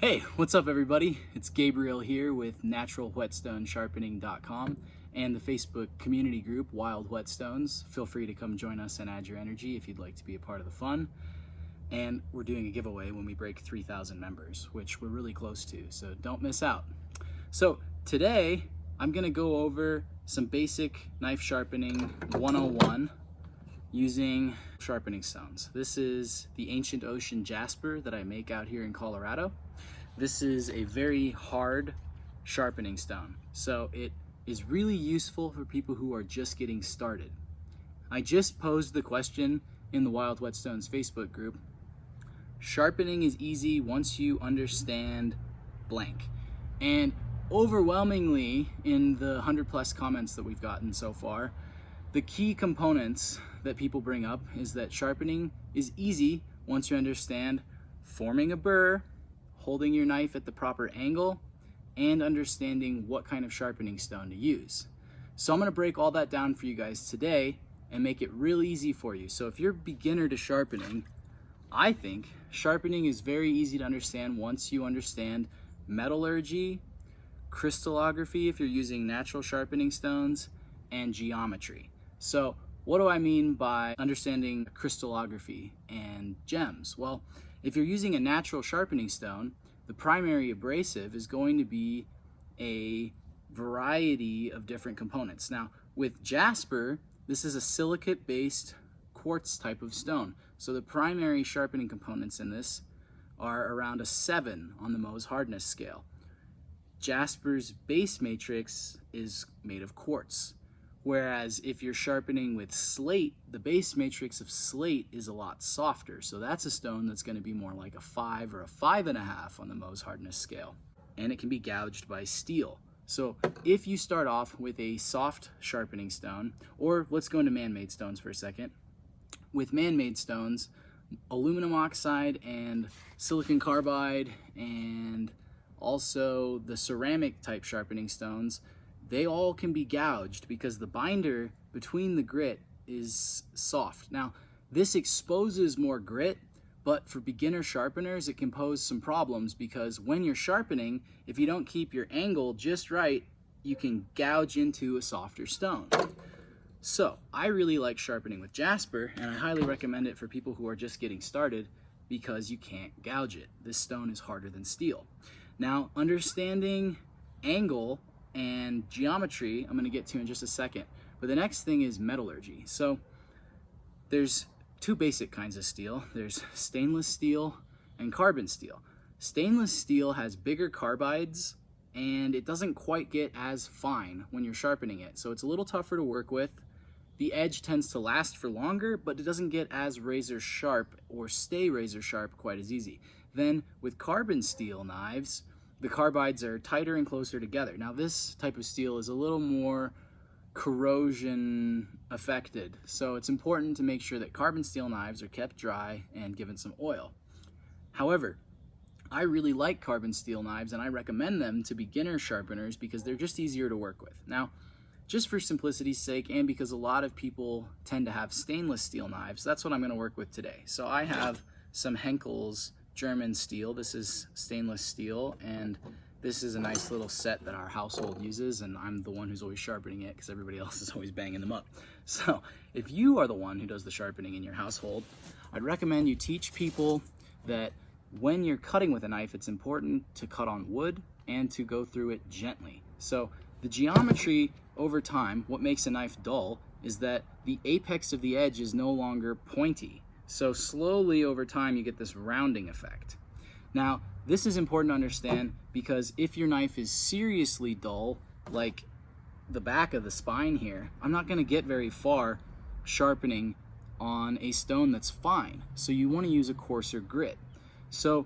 Hey, what's up everybody? It's Gabriel here with NaturalWhetstoneSharpening.com and the Facebook community group Wild Whetstones. Feel free to come join us and add your energy if you'd like to be a part of the fun. And we're doing a giveaway when we break 3,000 members, which we're really close to, so don't miss out. So today I'm gonna go over some basic knife sharpening 101 using sharpening stones. This is the Ancient Ocean Jasper that I make out here in Colorado. This is a very hard sharpening stone, so it is really useful for people who are just getting started. I just posed the question in the Wild Whetstones Facebook group. Sharpening is easy once you understand blank. And overwhelmingly, in the 100+ comments that we've gotten so far, the key components that people bring up is that sharpening is easy once you understand forming a burr, holding your knife at the proper angle, and understanding what kind of sharpening stone to use. So I'm gonna break all that down for you guys today and make it real easy for you. So if you're beginner to sharpening, I think sharpening is very easy to understand once you understand metallurgy, crystallography if you're using natural sharpening stones, and geometry. So what do I mean by understanding crystallography and gems? Well, if you're using a natural sharpening stone, the primary abrasive is going to be a variety of different components. Now, with Jasper, this is a silicate-based quartz type of stone. So the primary sharpening components in this are around a 7 on the Mohs hardness scale. Jasper's base matrix is made of quartz. Whereas if you're sharpening with slate, the base matrix of slate is a lot softer. So that's a stone that's going to be more like a 5 or a 5.5 on the Mohs hardness scale. And it can be gouged by steel. So if you start off with a soft sharpening stone, or let's go into man-made stones for a second. With man-made stones, aluminum oxide and silicon carbide and also the ceramic type sharpening stones, they all can be gouged because the binder between the grit is soft. Now, this exposes more grit, but for beginner sharpeners, it can pose some problems because when you're sharpening, if you don't keep your angle just right, you can gouge into a softer stone. So, I really like sharpening with Jasper, and I highly recommend it for people who are just getting started because you can't gouge it. This stone is harder than steel. Now, understanding angle and geometry I'm going to get to in just a second, but the next thing is metallurgy. So there's two basic kinds of steel. There's stainless steel and carbon steel. Stainless steel has bigger carbides and it doesn't quite get as fine when you're sharpening it, so it's a little tougher to work with. The edge tends to last for longer, but it doesn't get as razor sharp or stay razor sharp quite as easy. Then with carbon steel knives, the carbides are tighter and closer together. Now this type of steel is a little more corrosion affected, so it's important to make sure that carbon steel knives are kept dry and given some oil. However, I really like carbon steel knives and I recommend them to beginner sharpeners because they're just easier to work with. Now, just for simplicity's sake and because a lot of people tend to have stainless steel knives, that's what I'm going to work with today. So I have some Henkel's German steel. This is stainless steel, and this is a nice little set that our household uses, and I'm the one who's always sharpening it because everybody else is always banging them up. So if you are the one who does the sharpening in your household, I'd recommend you teach people that when you're cutting with a knife, it's important to cut on wood and to go through it gently. So the geometry over time, what makes a knife dull is that the apex of the edge is no longer pointy. So slowly over time you get this rounding effect. Now this is important to understand because if your knife is seriously dull, like the back of the spine here, I'm not going to get very far sharpening on a stone that's fine. So you want to use a coarser grit. So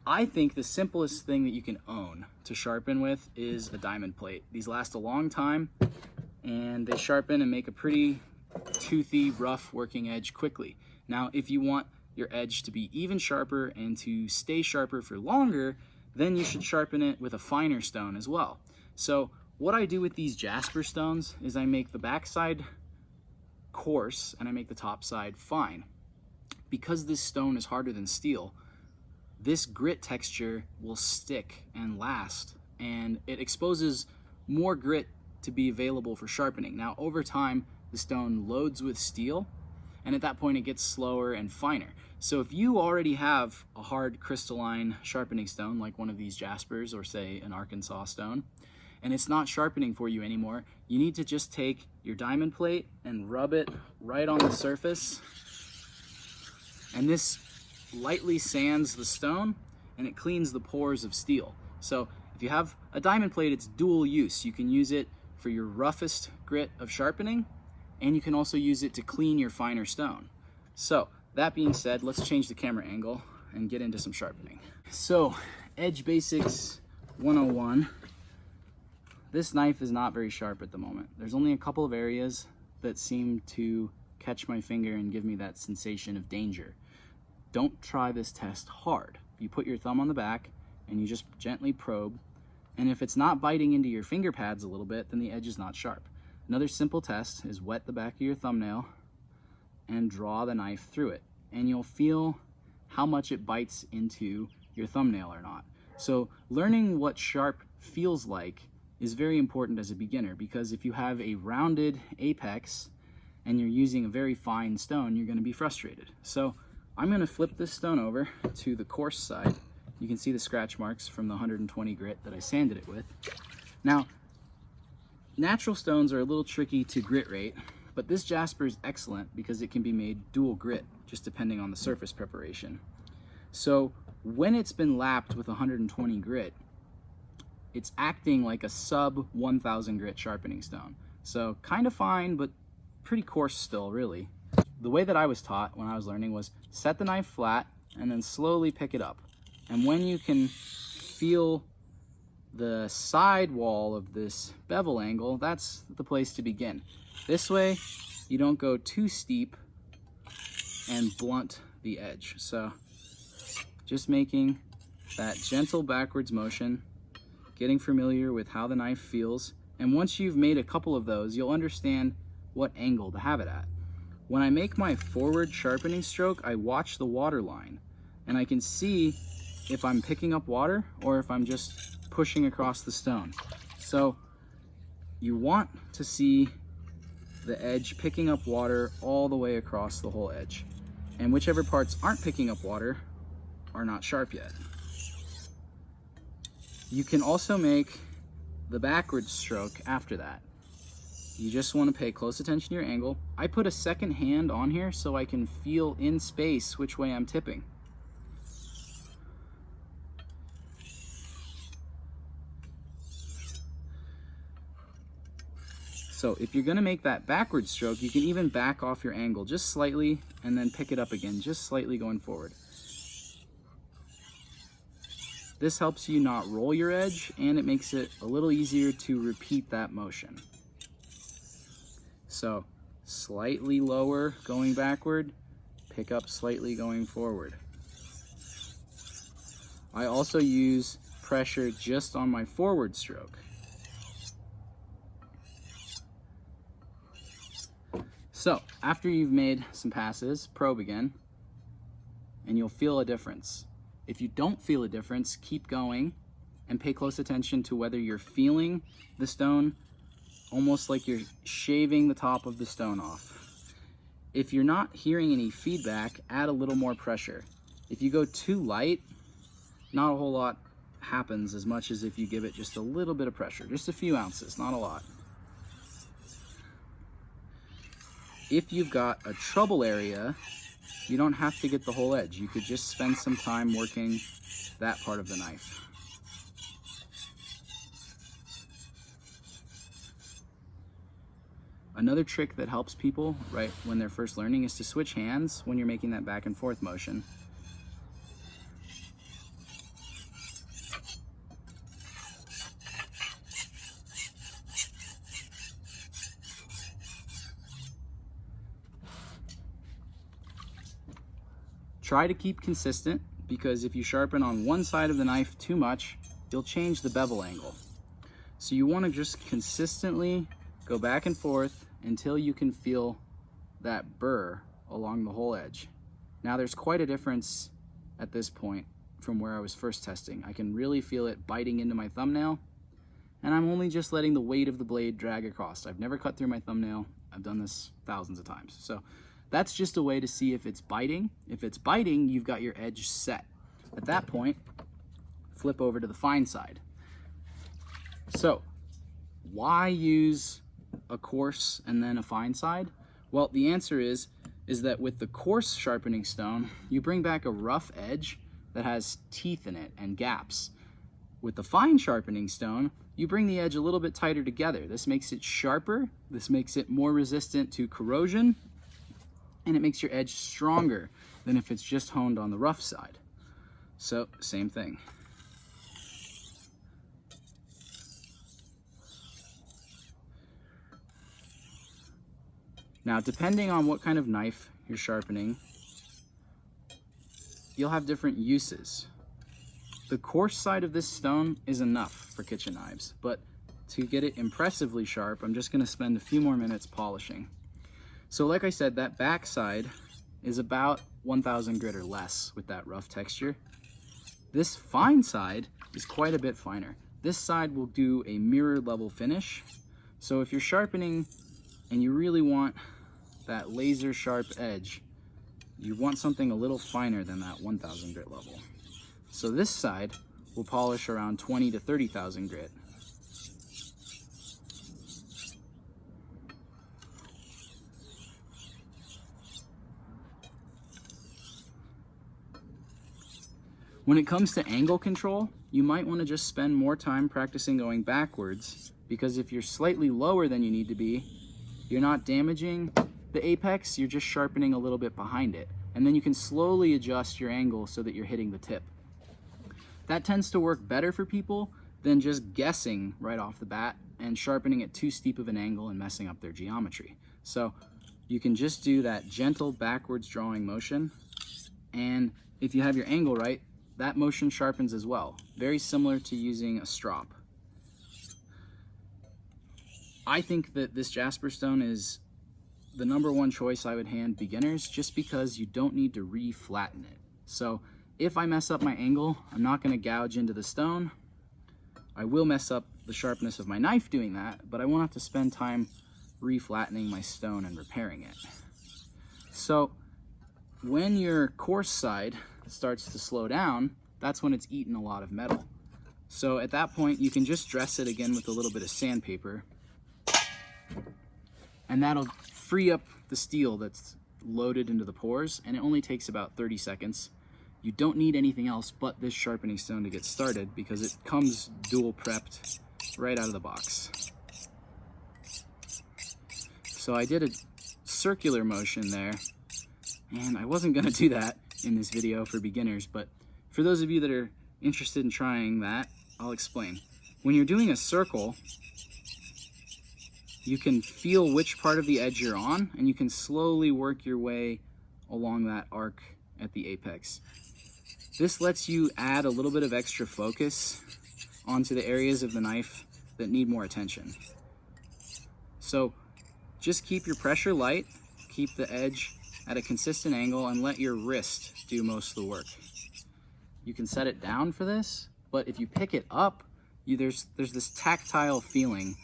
I think the simplest thing that you can own to sharpen with is a diamond plate. These last a long time and they sharpen and make a pretty toothy, rough working edge quickly. Now, if you want your edge to be even sharper and to stay sharper for longer, then you should sharpen it with a finer stone as well. So what I do with these Jasper stones is I make the backside coarse and I make the top side fine. Because this stone is harder than steel, this grit texture will stick and last, and it exposes more grit to be available for sharpening. Now, over time, the stone loads with steel, and at that point it gets slower and finer. So if you already have a hard crystalline sharpening stone, like one of these Jaspers or say an Arkansas stone, and it's not sharpening for you anymore, you need to just take your diamond plate and rub it right on the surface. And this lightly sands the stone and it cleans the pores of steel. So if you have a diamond plate, it's dual use. You can use it for your roughest grit of sharpening, and you can also use it to clean your finer stone. So that being said, let's change the camera angle and get into some sharpening. So Edge Basics 101. This knife is not very sharp at the moment. There's only a couple of areas that seem to catch my finger and give me that sensation of danger. Don't try this test hard. You put your thumb on the back and you just gently probe, and if it's not biting into your finger pads a little bit, then the edge is not sharp. Another simple test is wet the back of your thumbnail and draw the knife through it, and you'll feel how much it bites into your thumbnail or not. So learning what sharp feels like is very important as a beginner, because if you have a rounded apex and you're using a very fine stone, you're going to be frustrated. So I'm going to flip this stone over to the coarse side. You can see the scratch marks from the 120 grit that I sanded it with. Now, natural stones are a little tricky to grit rate, but this Jasper is excellent because it can be made dual grit, just depending on the surface preparation. So when it's been lapped with 120 grit, it's acting like a sub 1000 grit sharpening stone. So kind of fine, but pretty coarse still, really. The way that I was taught when I was learning was set the knife flat and then slowly pick it up. And when you can feel the side wall of this bevel angle, that's the place to begin. This way, you don't go too steep and blunt the edge. So just making that gentle backwards motion, getting familiar with how the knife feels, and once you've made a couple of those, you'll understand what angle to have it at. When I make my forward sharpening stroke, I watch the water line, and I can see if I'm picking up water or if I'm just pushing across the stone. So you want to see the edge picking up water all the way across the whole edge, and whichever parts aren't picking up water are not sharp yet. You can also make the backward stroke after that. You just want to pay close attention to your angle. I put a second hand on here so I can feel in space which way I'm tipping. So if you're going to make that backward stroke, you can even back off your angle just slightly and then pick it up again, just slightly going forward. This helps you not roll your edge, and it makes it a little easier to repeat that motion. So slightly lower going backward, pick up slightly going forward. I also use pressure just on my forward stroke. So after you've made some passes, probe again, and you'll feel a difference. If you don't feel a difference, keep going and pay close attention to whether you're feeling the stone almost like you're shaving the top of the stone off. If you're not hearing any feedback, add a little more pressure. If you go too light, not a whole lot happens as much as if you give it just a little bit of pressure, just a few ounces, not a lot. If you've got a trouble area, you don't have to get the whole edge. You could just spend some time working that part of the knife. Another trick that helps people right when they're first learning is to switch hands when you're making that back and forth motion. Try to keep consistent, because if you sharpen on one side of the knife too much, you'll change the bevel angle. So you want to just consistently go back and forth until you can feel that burr along the whole edge. Now there's quite a difference at this point from where I was first testing. I can really feel it biting into my thumbnail, and I'm only just letting the weight of the blade drag across. I've never cut through my thumbnail. I've done this thousands of times. So that's just a way to see if it's biting. If it's biting, you've got your edge set. At that point, flip over to the fine side. So why use a coarse and then a fine side? Well, the answer is that with the coarse sharpening stone, you bring back a rough edge that has teeth in it and gaps. With the fine sharpening stone, you bring the edge a little bit tighter together. This makes it sharper, this makes it more resistant to corrosion, and it makes your edge stronger than if it's just honed on the rough side. So, same thing. Now, depending on what kind of knife you're sharpening, you'll have different uses. The coarse side of this stone is enough for kitchen knives, but to get it impressively sharp, I'm just gonna spend a few more minutes polishing. So like I said, that back side is about 1000 grit or less with that rough texture. This fine side is quite a bit finer. This side will do a mirror level finish. So if you're sharpening and you really want that laser sharp edge, you want something a little finer than that 1000 grit level. So this side will polish around 20 to 30,000 grit. When it comes to angle control, you might want to just spend more time practicing going backwards, because if you're slightly lower than you need to be, you're not damaging the apex, you're just sharpening a little bit behind it. And then you can slowly adjust your angle so that you're hitting the tip. That tends to work better for people than just guessing right off the bat and sharpening at too steep of an angle and messing up their geometry. So you can just do that gentle backwards drawing motion, and if you have your angle right, that motion sharpens as well. Very similar to using a strop. I think that this Jasper stone is the #1 choice I would hand beginners, just because you don't need to re-flatten it. So if I mess up my angle, I'm not going to gouge into the stone. I will mess up the sharpness of my knife doing that, but I won't have to spend time re-flattening my stone and repairing it. So when your coarse side starts to slow down, that's when it's eaten a lot of metal. So at that point, you can just dress it again with a little bit of sandpaper, and that'll free up the steel that's loaded into the pores, and it only takes about 30 seconds. You don't need anything else but this sharpening stone to get started, because it comes dual prepped right out of the box. So I did a circular motion there, and I wasn't gonna do that in this video for beginners, but for those of you that are interested in trying that, I'll explain. When you're doing a circle, you can feel which part of the edge you're on, and you can slowly work your way along that arc at the apex. This lets you add a little bit of extra focus onto the areas of the knife that need more attention. So just keep your pressure light, keep the edge at a consistent angle, and let your wrist do most of the work. You can set it down for this, but if you pick it up, there's this tactile feeling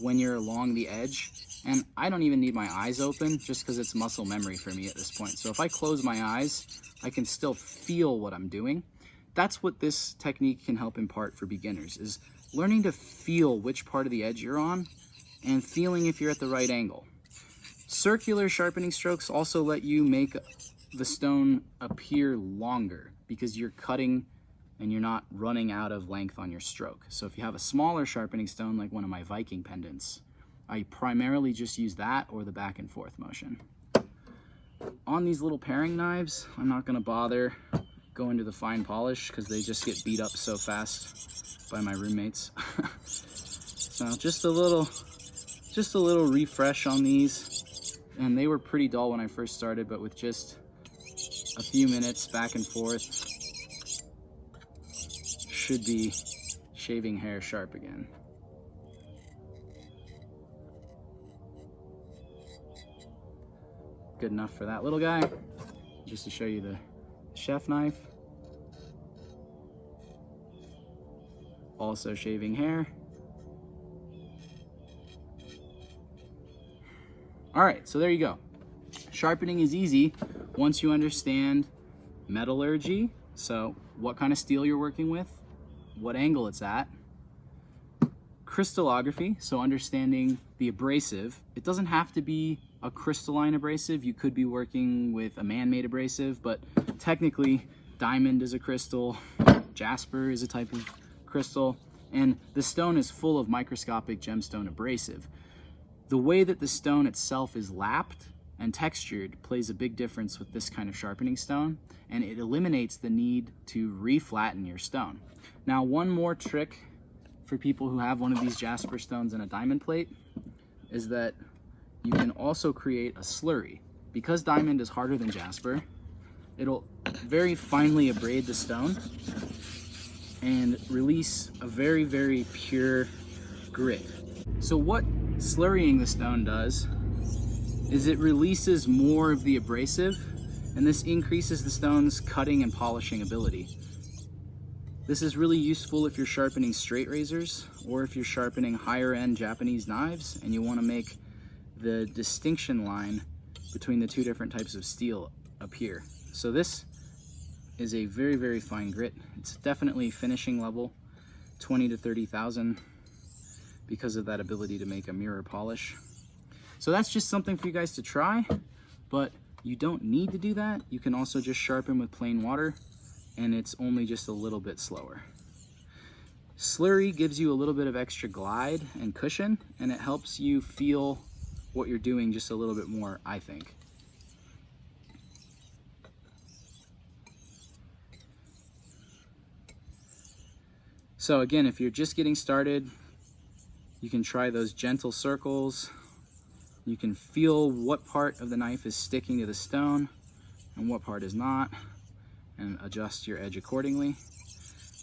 when you're along the edge, and I don't even need my eyes open, just because it's muscle memory for me at this point. So if I close my eyes, I can still feel what I'm doing. That's what this technique can help impart for beginners, is learning to feel which part of the edge you're on and feeling if you're at the right angle. Circular sharpening strokes also let you make the stone appear longer, because you're cutting and you're not running out of length on your stroke. So if you have a smaller sharpening stone, like one of my Viking pendants, I primarily just use that or the back and forth motion. On these little paring knives, I'm not gonna bother going to the fine polish, because they just get beat up so fast by my roommates. So just a little refresh on these. And they were pretty dull when I first started, but with just a few minutes back and forth, should be shaving hair sharp again. Good enough for that little guy. Just to show you the chef knife. also shaving hair. All right, so there you go. Sharpening is easy once you understand metallurgy, so what kind of steel you're working with, what angle it's at, crystallography, so understanding the abrasive. It doesn't have to be a crystalline abrasive. You could be working with a man-made abrasive, but technically diamond is a crystal, jasper is a type of crystal, and the stone is full of microscopic gemstone abrasive. The way that the stone itself is lapped and textured plays a big difference with this kind of sharpening stone, and it eliminates the need to reflatten your stone. Now, one more trick for people who have one of these jasper stones and a diamond plate is that you can also create a slurry. Because diamond is harder than jasper, it'll very finely abrade the stone and release a very, very pure grit. So what slurrying the stone does is it releases more of the abrasive, and this increases the stone's cutting and polishing ability. This is really useful if you're sharpening straight razors or if you're sharpening higher end Japanese knives and you want to make the distinction line between the two different types of steel appear. So this is a very, very fine grit. It's definitely finishing level 20 to 30,000 because of that ability to make a mirror polish. So that's just something for you guys to try, but you don't need to do that. You can also just sharpen with plain water, and it's only just a little bit slower. Slurry gives you a little bit of extra glide and cushion, and it helps you feel what you're doing just a little bit more, I think. So again, if you're just getting started, you can try those gentle circles. You can feel what part of the knife is sticking to the stone and what part is not, and adjust your edge accordingly.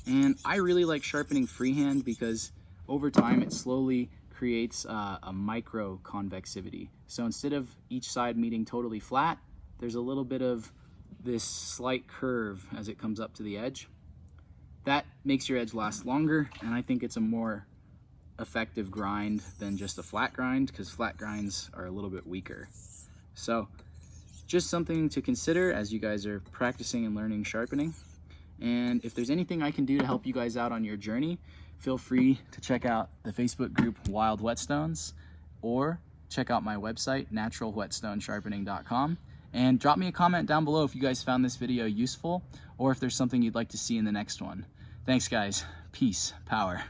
And I really like sharpening freehand because over time it slowly creates a micro convexivity. So instead of each side meeting totally flat, there's a little bit of this slight curve as it comes up to the edge. That makes your edge last longer, and I think it's a more effective grind than just a flat grind, because flat grinds are a little bit weaker. So just something to consider as you guys are practicing and learning sharpening. And if there's anything I can do to help you guys out on your journey, feel free to check out the Facebook group Wild Whetstones, or check out my website NaturalWhetstoneSharpening.com, and drop me a comment down below if you guys found this video useful or if there's something you'd like to see in the next one. Thanks guys. Peace. Power.